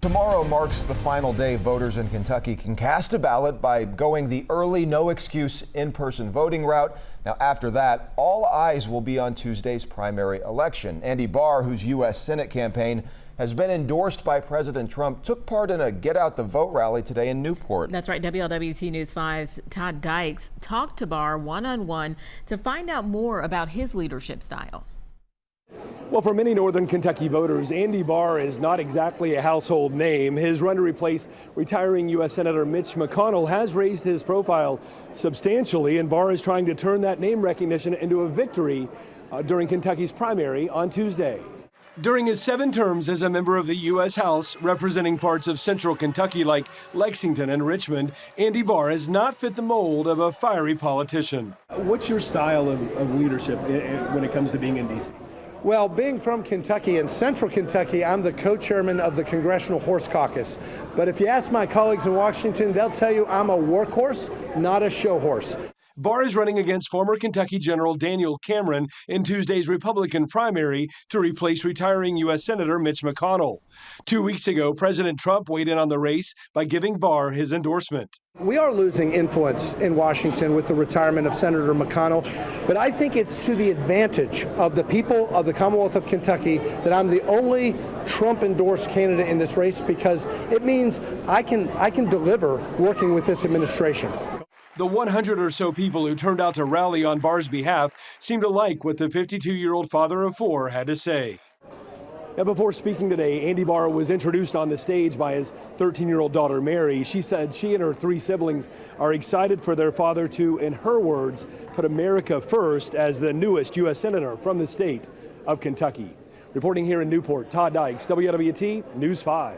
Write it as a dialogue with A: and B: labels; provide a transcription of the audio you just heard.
A: Tomorrow marks the final day voters in Kentucky can cast a ballot by going the early, no excuse in-person voting route. Now, after that, all eyes will be on Tuesday's primary election. Andy Barr, whose U.S. Senate campaign has been endorsed by President Trump, took part in a Get Out the Vote rally today in Newport.
B: That's right. WLWT News 5's Todd Dykes talked to Barr one-on-one to find out more about his leadership style.
C: Well, for many Northern Kentucky voters, Andy Barr is not exactly a household name. His run to replace retiring U.S. Senator Mitch McConnell has raised his profile substantially, and Barr is trying to turn that name recognition into a victory during Kentucky's primary on Tuesday. During his 7 terms as a member of the U.S. House, representing parts of central Kentucky like Lexington and Richmond, Andy Barr has not fit the mold of a fiery politician. What's your style of leadership when it comes to being in D.C.?
D: Well, being from Kentucky and central Kentucky, I'm the co-chairman of the Congressional Horse Caucus. But if you ask my colleagues in Washington, they'll tell you I'm a workhorse, not a show horse.
C: Barr is running against former Kentucky General Daniel Cameron in Tuesday's Republican primary to replace retiring U.S. Senator Mitch McConnell. 2 weeks ago, President Trump weighed in on the race by giving Barr his endorsement.
D: We are losing influence in Washington with the retirement of Senator McConnell, but I think it's to the advantage of the people of the Commonwealth of Kentucky that I'm the only Trump-endorsed candidate in this race, because it means I can deliver working with this administration.
C: The 100 or so people who turned out to rally on Barr's behalf seemed to like what the 52-year-old father of 4 had to say. Now, before speaking today, Andy Barr was introduced on the stage by his 13-year-old daughter, Mary. She said she and her 3 siblings are excited for their father to, in her words, put America first as the newest U.S. Senator from the state of Kentucky. Reporting here in Newport, Todd Dykes, WLWT News 5.